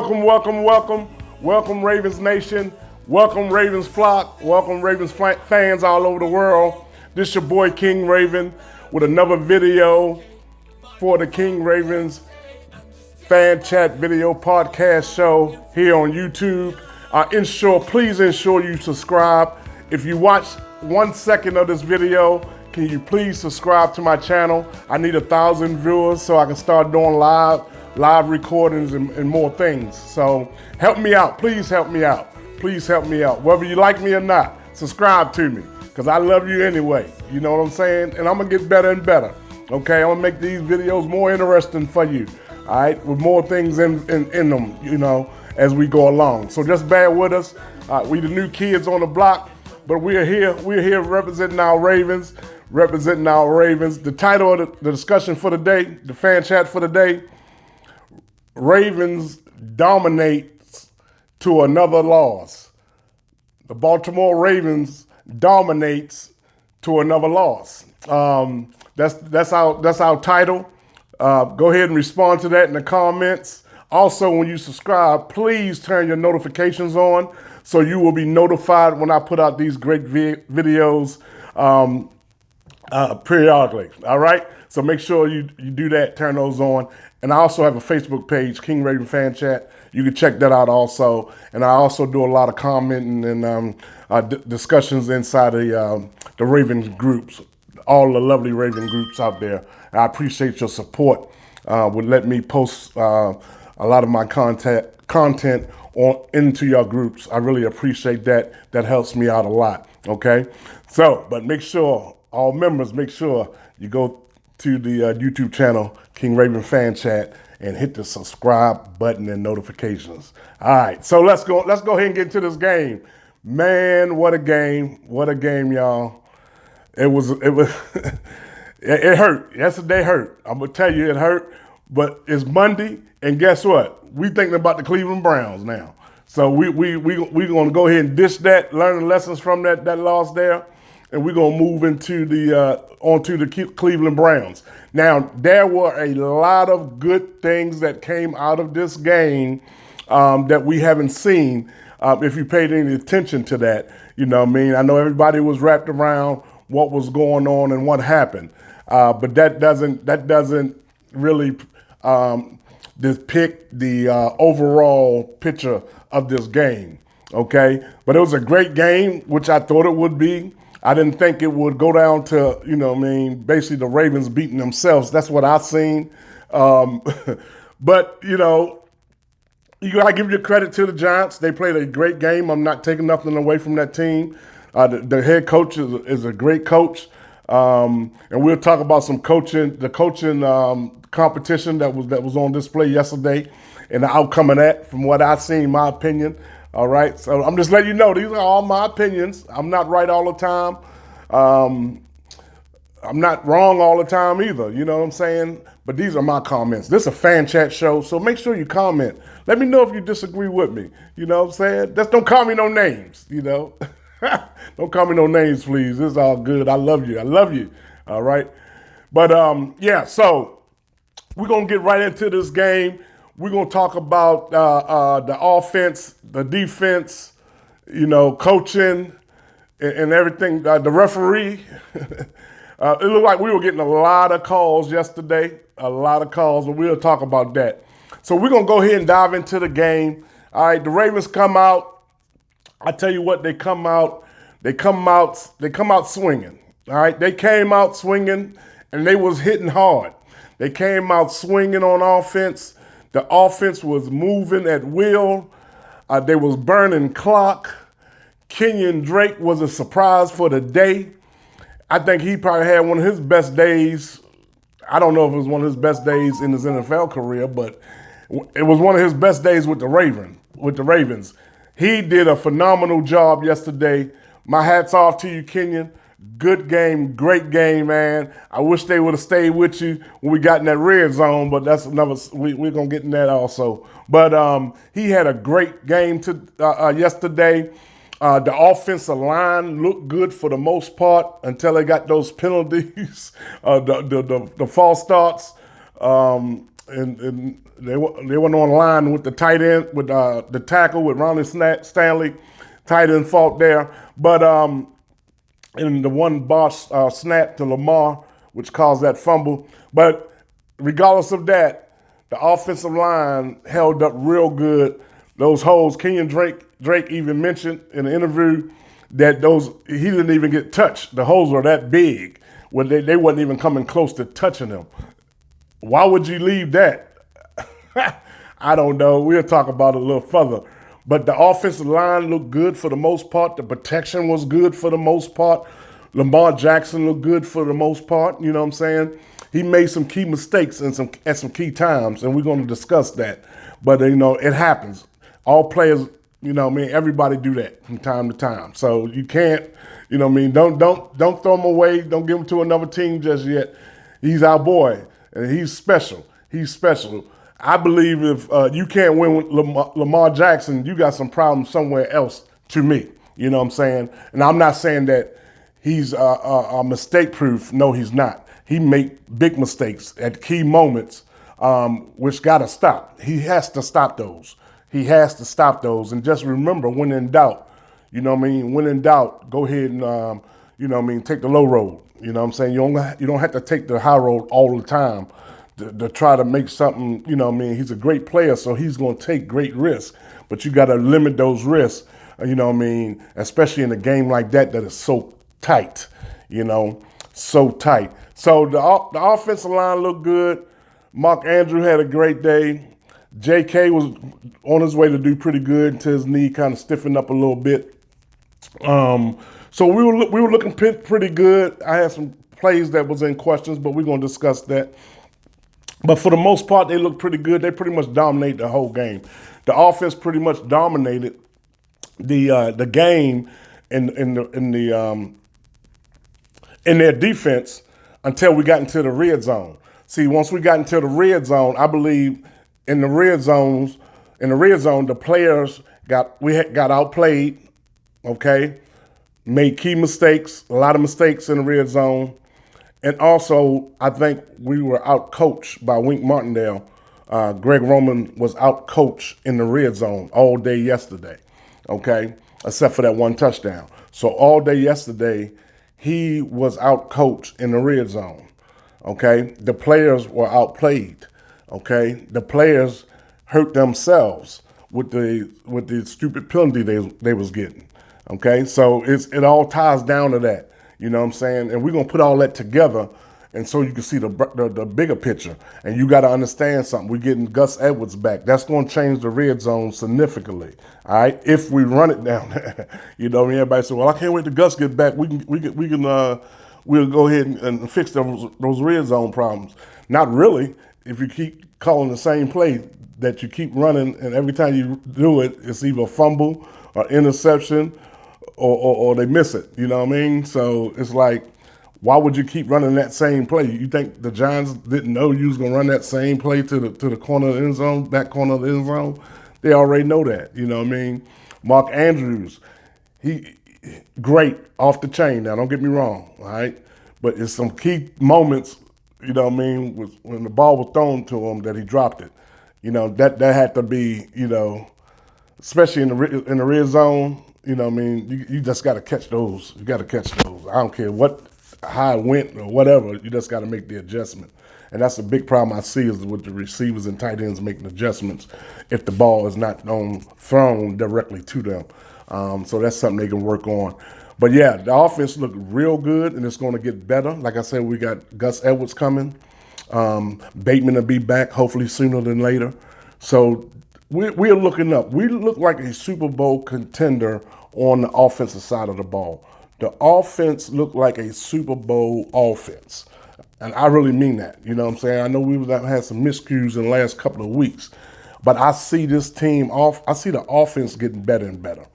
Welcome, welcome, welcome. Welcome, Ravens Nation. Welcome, Ravens flock. Welcome, Ravens fans all over the world. This your boy, King Raven, with another video for the King Ravens Fan Chat Video Podcast Show here on YouTube. Please ensure you subscribe. If you watch 1 second of this video, can you please subscribe to my channel? I need 1,000 viewers so I can start doing live recordings and more things. So help me out. Please help me out. Please help me out. Whether you like me or not, subscribe to me because I love you anyway. You know what I'm saying? And I'm going to get better and better. Okay, I'm going to make these videos more interesting for you. All right, with more things in them, you know, as we go along. So just bear with us. We the new kids on the block, but we're here representing our Ravens. The title of the discussion for the day, the fan chat for the day, Ravens dominates to another loss. The Baltimore Ravens dominates to another loss. That's our title. Go ahead and respond to that in the comments. Also, when you subscribe, please turn your notifications on so you will be notified when I put out these great videos periodically. All right? So make sure you do that, turn those on. And I also have a Facebook page, King Raven Fan Chat. You can check that out also. And I also do a lot of commenting and discussions inside the Raven groups, all the lovely Raven groups out there. I appreciate your support with letting me post a lot of my content into your groups. I really appreciate that. That helps me out a lot, okay? So, but make sure, all members, make sure you go to the YouTube channel, King Raven Fan Chat, and hit the subscribe button and notifications. All right, so let's go ahead and get into this game. Man, what a game, y'all. It hurt. Yesterday hurt. I'm gonna tell you it hurt, but it's Monday, and guess what? We thinking about the Cleveland Browns now. So we gonna go ahead and dish that, learn the lessons from that loss there, and we're gonna move into onto the Cleveland Browns. Now, there were a lot of good things that came out of this game that we haven't seen if you paid any attention to that. You know what I mean? I know everybody was wrapped around what was going on and what happened. But that doesn't really depict the overall picture of this game, okay? But it was a great game, which I thought it would be. I didn't think it would go down to, you know what I mean, basically the Ravens beating themselves. That's what I've seen. But, you know, you got to give your credit to the Giants. They played a great game. I'm not taking nothing away from that team. The head coach is a great coach. And we'll talk about the coaching competition that was on display yesterday and the outcome of that from what I've seen, my opinion. All right. So I'm just letting you know, these are all my opinions. I'm not right all the time. I'm not wrong all the time either. You know what I'm saying? But these are my comments. This is a fan chat show, so make sure you comment. Let me know if you disagree with me. You know what I'm saying? Just don't call me no names, you know. Don't call me no names, please. It's all good. I love you. I love you. All right. But yeah, so we're going to get right into this game. We're going to talk about the offense, the defense, you know, coaching and everything. The referee. It looked like we were getting a lot of calls yesterday, a lot of calls, but we'll talk about that. So we're going to go ahead and dive into the game. All right, the Ravens come out. I tell you what, they come out swinging. All right, they came out swinging, and they was hitting hard. They came out swinging on offense. The offense was moving at will. They was burning clock. Kenyon Drake was a surprise for the day. I think he probably had one of his best days. I don't know if it was one of his best days in his NFL career, but it was one of his best days with the Ravens. He did a phenomenal job yesterday. My hat's off to you, Kenyon. Good game, great game, man. I wish they would have stayed with you when we got in that red zone, but that's another. We're gonna get in that also. But he had a great game yesterday. The offensive line looked good for the most part until they got those penalties, the false starts. and they went on line with the tight end, with the tackle with Ronnie Stanley. Tight end fought there. But in the one boss snap to Lamar, which caused that fumble. But regardless of that, the offensive line held up real good. Those holes, Kenyon Drake even mentioned in the interview that he didn't even get touched. The holes were that big where they wasn't even coming close to touching them. Why would you leave that? I don't know. We'll talk about it a little further. But the offensive line looked good for the most part. The protection was good for the most part. Lamar Jackson looked good for the most part. You know what I'm saying? He made some key mistakes at some key times, and we're going to discuss that. But, it happens. All players, everybody do that from time to time. So you can't, don't throw him away. Don't give him to another team just yet. He's our boy, and he's special. He's special. I believe if you can't win with Lamar Jackson, you got some problems somewhere else to me. You know what I'm saying? And I'm not saying that he's mistake-proof. No, he's not. He make big mistakes at key moments, which got to stop. He has to stop those. He has to stop those. And just remember, when in doubt, when in doubt, go ahead and, take the low road. You know what I'm saying? You don't have to take the high road all the time to try to make something, he's a great player, so he's going to take great risks. But you got to limit those risks, especially in a game like that is so tight, so tight. So the offensive line looked good. Mark Andrews had a great day. J.K. was on his way to do pretty good until his knee kind of stiffened up a little bit. So we were looking pretty good. I had some plays that was in questions, but we're going to discuss that. But for the most part, they looked pretty good. They pretty much dominated the whole game. The offense pretty much dominated the game in their defense until we got into the red zone. See, once we got into the red zone, I believe in the red zone, the players got outplayed. Okay, made key mistakes, a lot of mistakes in the red zone. And also, I think we were out-coached by Wink Martindale. Greg Roman was out-coached in the red zone all day yesterday, okay, except for that one touchdown. So all day yesterday, he was out-coached in the red zone, okay? The players were outplayed, okay? The players hurt themselves with the stupid penalty they was getting, okay? So it all ties down to that. You know what I'm saying? And we're going to put all that together and so you can see the bigger picture. And you got to understand something. We're getting Gus Edwards back. That's going to change the red zone significantly, all right, if we run it down there. Everybody said, well, I can't wait till Gus get back. We'll go ahead and fix those red zone problems. Not really. If you keep calling the same play that you keep running, and every time you do it, it's either a fumble or interception or they miss it, you know what I mean? So it's like, why would you keep running that same play? You think the Giants didn't know you was gonna run that same play to the corner of the end zone, back corner of the end zone? They already know that, you know what I mean? Mark Andrews, he great off the chain. Now, don't get me wrong, all right? But it's some key moments, you know what I mean, when the ball was thrown to him that he dropped it. That had to be, especially in the red zone. You know what I mean? You just got to catch those. You got to catch those. I don't care how it went or whatever. You just got to make the adjustment. And that's a big problem I see is with the receivers and tight ends making adjustments if the ball is not thrown directly to them. So that's something they can work on. But, yeah, the offense looked real good, and it's going to get better. Like I said, we got Gus Edwards coming. Bateman will be back hopefully sooner than later. So we're looking up. We look like a Super Bowl contender on the offensive side of the ball. The offense looked like a Super Bowl offense. And I really mean that. You know what I'm saying? I know we've had some miscues in the last couple of weeks. But I see this team I see the offense getting better and better.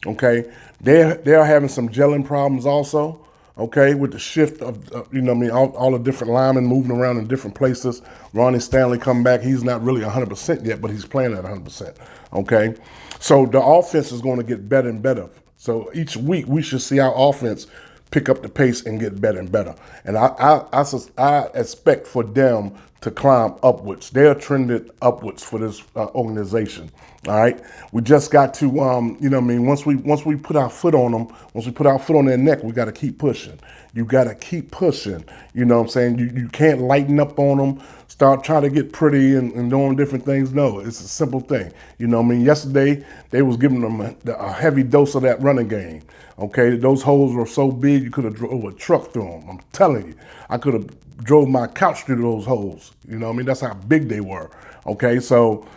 Okay? They're having some gelling problems also. Okay, with the shift of, all the different linemen moving around in different places. Ronnie Stanley coming back. He's not really 100% yet, but he's playing at 100%. Okay, so the offense is going to get better and better. So each week we should see our offense pick up the pace and get better and better. And I expect for them to climb upwards. They're trended upwards for this organization. All right, we just got to, you know, what I mean, once we put our foot on them, once we put our foot on their neck, we got to keep pushing. You got to keep pushing. You know what I'm saying? You can't lighten up on them, start trying to get pretty and doing different things. No, it's a simple thing. You know what I mean? Yesterday they was giving them a heavy dose of that running game. Okay, those holes were so big you could have drove a truck through them. I'm telling you, I could have drove my couch through those holes. You know what I mean? That's how big they were. Okay, so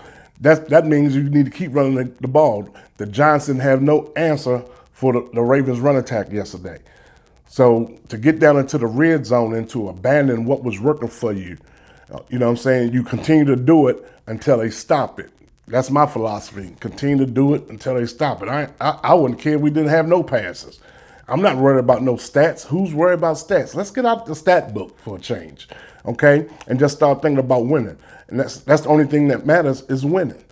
that means you need to keep running the ball. The Giants didn't have no answer for the Ravens' run attack yesterday. So to get down into the red zone and to abandon what was working for you, you know what I'm saying, you continue to do it until they stop it. That's my philosophy. Continue to do it until they stop it. I wouldn't care if we didn't have no passes. I'm not worried about no stats. Who's worried about stats? Let's get out the stat book for a change, okay? And just start thinking about winning. And that's the only thing that matters is winning.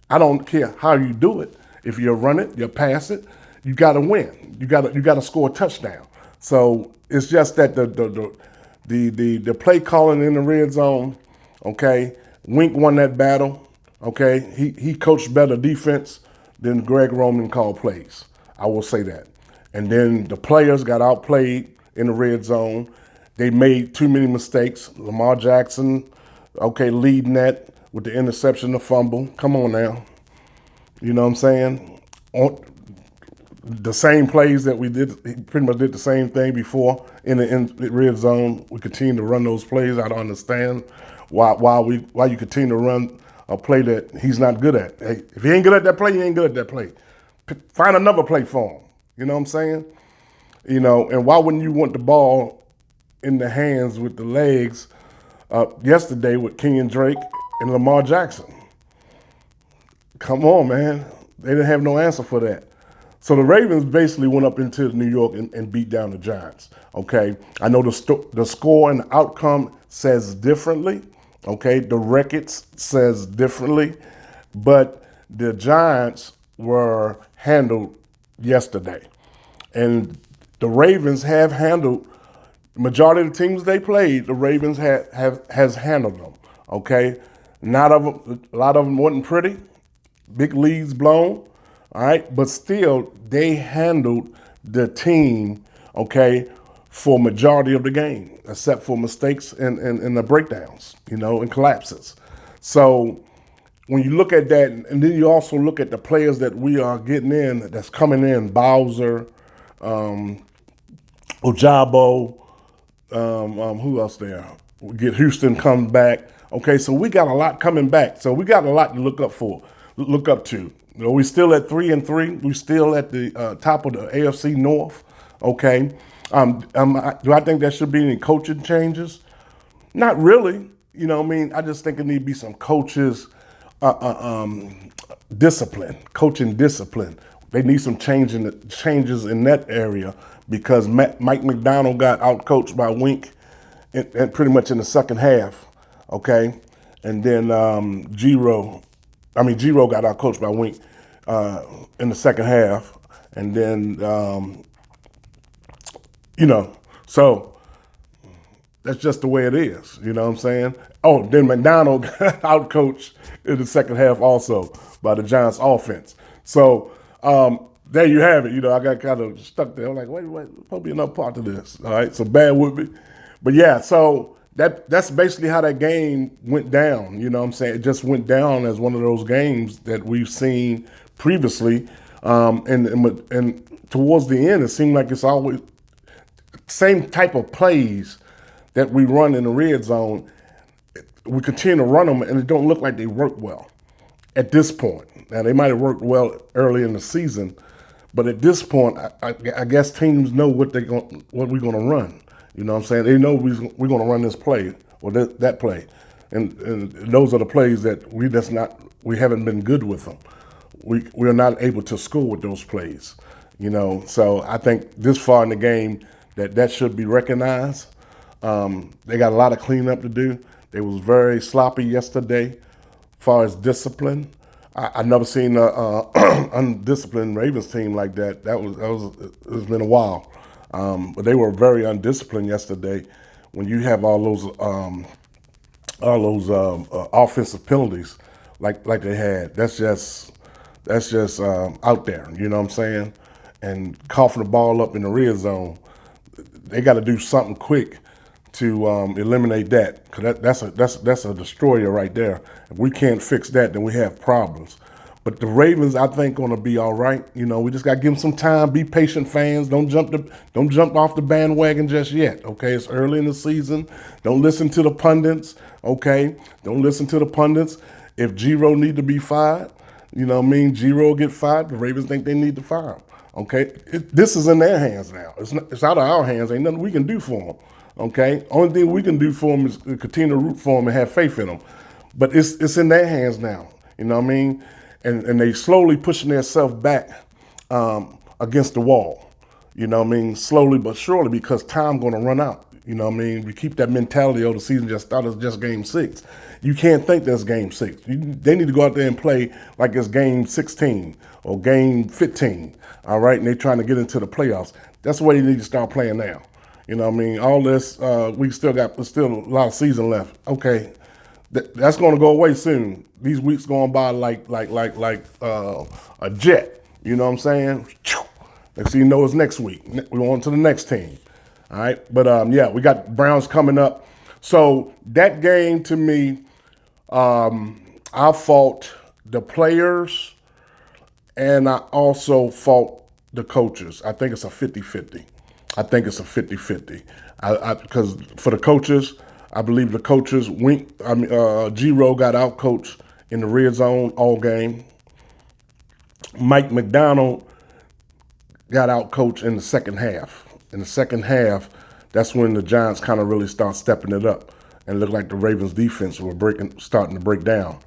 I don't care how you do it. If you run it, you pass it, you got to win. You got to score a touchdown. So it's just that the play calling in the red zone, okay? Wink won that battle. Okay, he coached better defense than Greg Roman called plays. I will say that. And then the players got outplayed in the red zone. They made too many mistakes. Lamar Jackson, okay, leading that with the interception, the fumble. Come on now. You know what I'm saying? The same plays that we did, he pretty much did the same thing before in the red zone. We continue to run those plays. I don't understand why you continue to run a play that he's not good at. Hey, if he ain't good at that play, he ain't good at that play. Find another play for him. You know what I'm saying? You know, and why wouldn't you want the ball in the hands with the legs yesterday with Kenyon Drake and Lamar Jackson? Come on, man. They didn't have no answer for that. So the Ravens basically went up into New York and beat down the Giants. Okay, I know the score and the outcome says differently. Okay, the records says differently, but the Giants were handled yesterday. And the Ravens have handled the majority of the teams they played, the Ravens has handled them. Okay? A lot of them wasn't pretty. Big leads blown. All right, but still they handled the team, okay, for majority of the game, except for mistakes and the breakdowns, you know, and collapses. So when you look at that, and then you also look at the players that we are getting in, that's coming in, Bowser, Ojabo, who else there? We get Houston come back. Okay, so we got a lot coming back. So we got a lot to look up to. You know, we're still at 3-3. We're still at the top of the AFC North. Okay. Do I think there should be any coaching changes? Not really. You know what I mean? I just think it need to be some coaches discipline, coaching discipline. They need some changes in that area because Mike McDonald got outcoached by Wink and pretty much in the second half. Okay. And then Giro got outcoached by Wink in the second half. And then, you know, so that's just the way it is. You know what I'm saying? Oh, then McDonald got outcoached in the second half also by the Giants offense. So there you have it. You know, I got kind of stuck there. I'm like, wait, probably another part to this. All right, so bad with me. But yeah, so that's basically how that game went down. You know what I'm saying? It just went down as one of those games that we've seen previously. And towards the end, it seemed like it's always same type of plays that we run in the red zone. We continue to run them, and it don't look like they work well at this point. Now, they might have worked well early in the season, but at this point, I guess teams know what we're going to run. You know what I'm saying? They know we're going to run this play or that play, and those are the plays that we haven't been good with them. We're not able to score with those plays. You know, so I think this far in the game that should be recognized. They got a lot of cleanup to do. They was very sloppy yesterday as far as discipline. I've never seen an undisciplined Ravens team like that. It's been a while. But they were very undisciplined yesterday when you have all those all those offensive penalties like they had. That's just out there. You know what I'm saying? And coughing the ball up in the red zone, they got to do something quick to eliminate that, because that's a destroyer right there. If we can't fix that, then we have problems. But the Ravens, I think, going to be all right. You know, we just got to give them some time. Be patient, fans. Don't jump off the bandwagon just yet. Okay, it's early in the season. Don't listen to the pundits. Okay, don't listen to the pundits. If Giro need to be fired, you know what I mean, Giro get fired. The Ravens think they need to fire him. Okay, this is in their hands now. It's out of our hands. Ain't nothing we can do for them. Okay, only thing we can do for them is continue to root for them and have faith in them. But it's in their hands now. You know what I mean? And they slowly pushing themselves back against the wall. You know what I mean? Slowly but surely, because time going to run out. You know what I mean? We keep that mentality of the season just started as just game 6. You can't think that's game 6. They need to go out there and play like it's game 16 or game 15. All right, and they're trying to get into the playoffs. That's the way they need to start playing now. You know what I mean? All this, there's still a lot of season left. Okay, that's going to go away soon. These weeks going by like a jet. You know what I'm saying? Next thing you know, it's next week. We're on to the next team. All right, but yeah, we got Browns coming up. So that game, to me, I fault the players, and I also fault the coaches. I think it's a 50-50. I think it's a 50-50. Because for the coaches, I believe the coaches, Giro got out coached in the red zone all game. Mike McDonald got out coached in the second half. In the second half, that's when the Giants kind of really start stepping it up, and looked like the Ravens defense were starting to break down.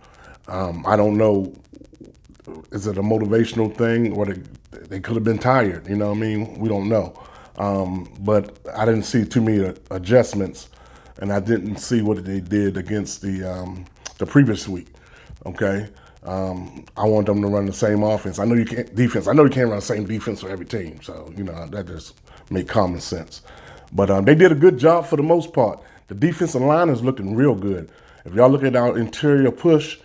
I don't know, is it a motivational thing, or they could have been tired? You know what I mean? We don't know. But I didn't see too many adjustments, and I didn't see what they did against the previous week. Okay, I want them to run the same offense. I know you can't run the same defense for every team. So that just make common sense. But they did a good job for the most part. The defensive line is looking real good. If y'all look at our interior push,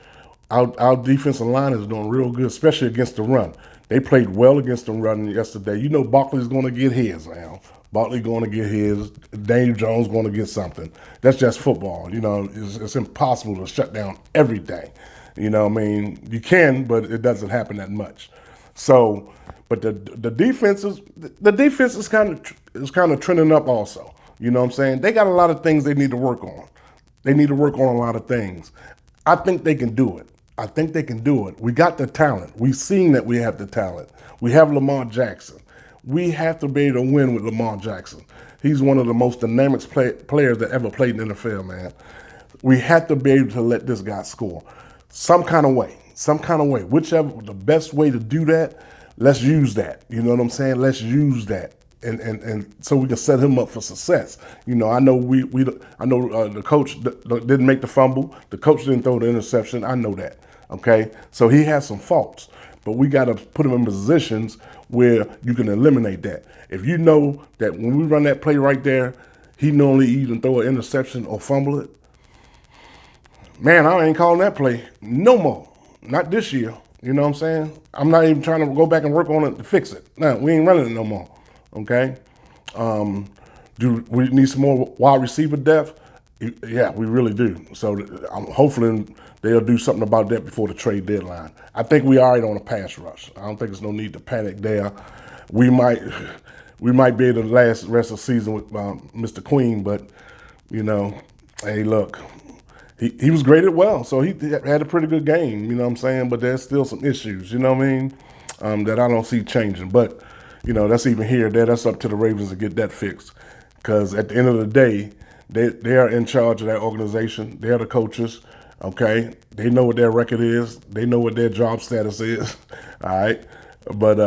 our defensive line is doing real good, especially against the run. They played well against the run yesterday. You know Barkley's going to get his now. Barkley going to get his. Daniel Jones going to get something. That's just football. It's impossible to shut down everything. You know what I mean? You can, but it doesn't happen that much. So, but the defense is kind of trending up also. You know what I'm saying? They got a lot of things they need to work on. They need to work on a lot of things. I think they can do it. We got the talent. We've seen that we have the talent. We have Lamar Jackson. We have to be able to win with Lamar Jackson. He's one of the most dynamic players that ever played in the NFL, man. We have to be able to let this guy score some kind of way. Whichever, the best way to do that, let's use that. You know what I'm saying? Let's use that. And so we can set him up for success. I know the coach didn't make the fumble. The coach didn't throw the interception. I know that. Okay, so he has some faults, but we got to put him in positions where you can eliminate that. If you know that when we run that play right there, he normally even throw an interception or fumble it, man, I ain't calling that play no more. Not this year. You know what I'm saying? I'm not even trying to go back and work on it to fix it. No, we ain't running it no more. Okay? Do we need some more wide receiver depth? Yeah, we really do. So I'm hopefully they'll do something about that before the trade deadline. I think we already on a pass rush. I don't think there's no need to panic there. We might be able to last the rest of the season with Mr. Queen, but hey, look, he was graded well, so he had a pretty good game. You know what I'm saying? But there's still some issues. You know what I mean? That I don't see changing. But that's even here or there. That's up to the Ravens to get that fixed. Because at the end of the day, they are in charge of that organization. They're the coaches, okay? They know what their record is. They know what their job status is, all right? But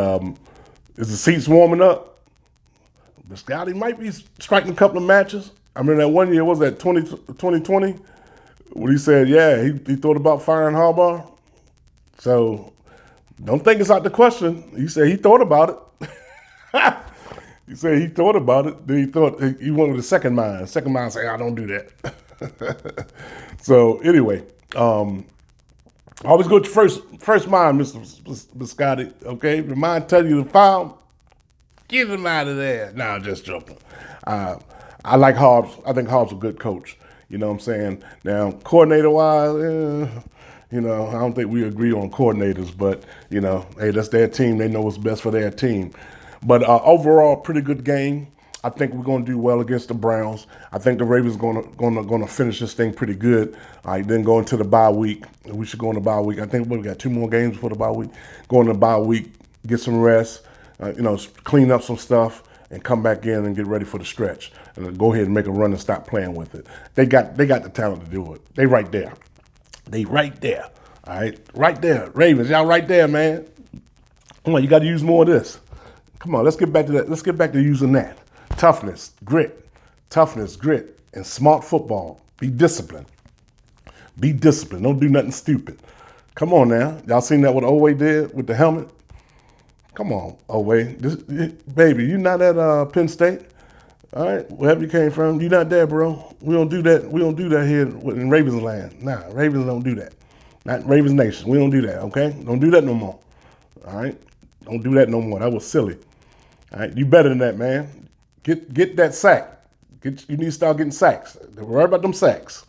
is the seats warming up? Biscotti might be striking a couple of matches. I mean, that one year, was that 2020? When he said, yeah, he thought about firing Harbaugh. So don't think it's out the question. He said he thought about it. He said he thought about it. Then he went with the second mind. Second mind said, I don't do that. So anyway, always go to first mind, Mr. Biscotti. Okay, if your mind tell you to foul, get him out of there. Nah, just joking. I like Hobbs. I think Hobbs is a good coach. You know what I'm saying? Now, coordinator-wise, you know, I don't think we agree on coordinators, but, you know, hey, that's their team. They know what's best for their team. But overall, pretty good game. I think we're going to do well against the Browns. I think the Ravens going to finish this thing pretty good. All right, then go into the bye week. We should go into the bye week. I think we got 2 more games before the bye week. Go into the bye week, get some rest, you know, clean up some stuff, and come back in and get ready for the stretch. And go ahead and make a run and stop playing with it. They got the talent to do it. They right there. They right there. All right, right there. Ravens, y'all right there, man. Come on, you got to use more of this. Come on, let's get back to that. Let's get back to using that. Toughness, grit, and smart football. Be disciplined. Be disciplined. Don't do nothing stupid. Come on now. Y'all seen that what Oweh did with the helmet? Come on, Oweh. Baby, you not at Penn State. All right, wherever you came from, you not there, bro. We don't do that. We don't do that here in Ravens land. Nah, Ravens don't do that. Not Ravens Nation. We don't do that, okay? Don't do that no more. All right? Don't do that no more. That was silly. All right, you better than that, man. Get that sack. You need to start getting sacks. Worry about them sacks.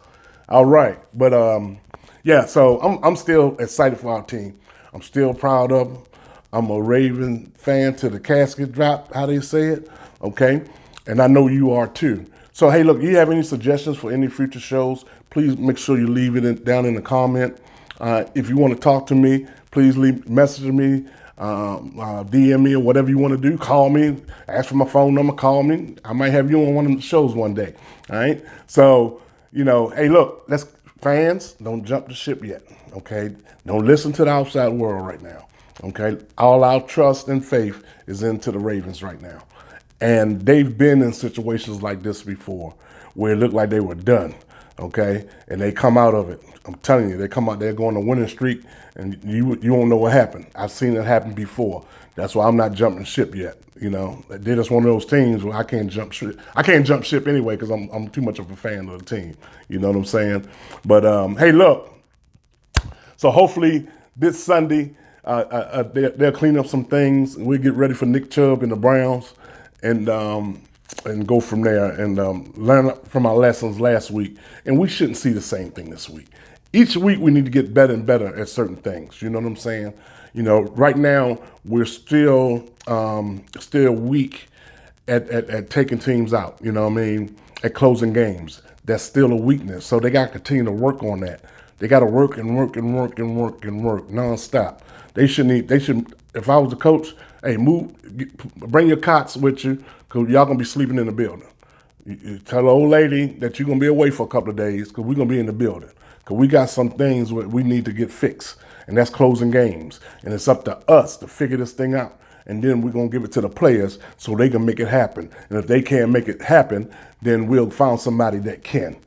All right, but yeah. So I'm still excited for our team. I'm still proud of them. I'm a Raven fan to the casket drop, how they say it. Okay, and I know you are too. So hey, look, you have any suggestions for any future shows? Please make sure you leave it down in the comment. If you want to talk to me, please message me. DM me or whatever you want to do. Call me, ask for my phone number, call me. I might have you on one of the shows one day. All right. So, you know, hey, look, fans, don't jump the ship yet. Okay. Don't listen to the outside world right now. Okay. All our trust and faith is into the Ravens right now. And they've been in situations like this before where it looked like they were done. Okay. And they come out of it. I'm telling you, they come out there going on a winning streak, and you won't know what happened. I've seen it happen before. That's why I'm not jumping ship yet. You know, they're just one of those teams where I can't jump ship. I can't jump ship anyway because I'm too much of a fan of the team. You know what I'm saying? But hey, look. So hopefully this Sunday they'll clean up some things. We'll get ready for Nick Chubb and the Browns, and go from there and learn from our lessons last week. And we shouldn't see the same thing this week. Each week we need to get better and better at certain things. You know what I'm saying? You know, right now we're still weak at taking teams out. You know what I mean? At closing games. That's still a weakness. So they got to continue to work on that. They got to work nonstop. They should. If I was the coach, hey, bring your cots with you, because y'all gonna be sleeping in the building. You tell the old lady that you're gonna be away for a couple of days because we're gonna be in the building. Because we got some things we need to get fixed, and that's closing games. And it's up to us to figure this thing out. And then we're going to give it to the players so they can make it happen. And if they can't make it happen, then we'll find somebody that can.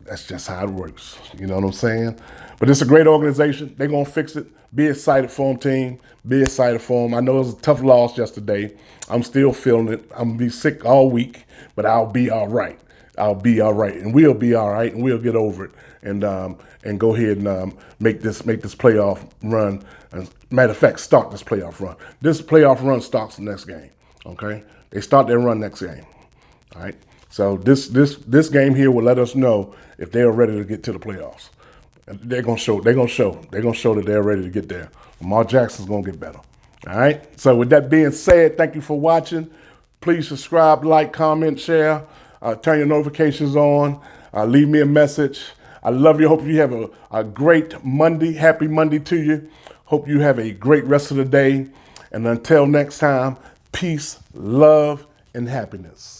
That's just how it works. You know what I'm saying? But it's a great organization. They're going to fix it. Be excited for them, team. Be excited for them. I know it was a tough loss yesterday. I'm still feeling it. I'm going to be sick all week, but I'll be all right. I'll be all right, and we'll be all right, and we'll get over it, and go ahead and make this playoff run. Matter of fact, start this playoff run. This playoff run starts the next game. Okay, they start their run next game. All right. So this game here will let us know if they are ready to get to the playoffs. And they're gonna show that they're ready to get there. Lamar Jackson's gonna get better. All right. So with that being said, thank you for watching. Please subscribe, like, comment, share. Turn your notifications on. Leave me a message. I love you. Hope you have a great Monday. Happy Monday to you. Hope you have a great rest of the day. And until next time, peace, love, and happiness.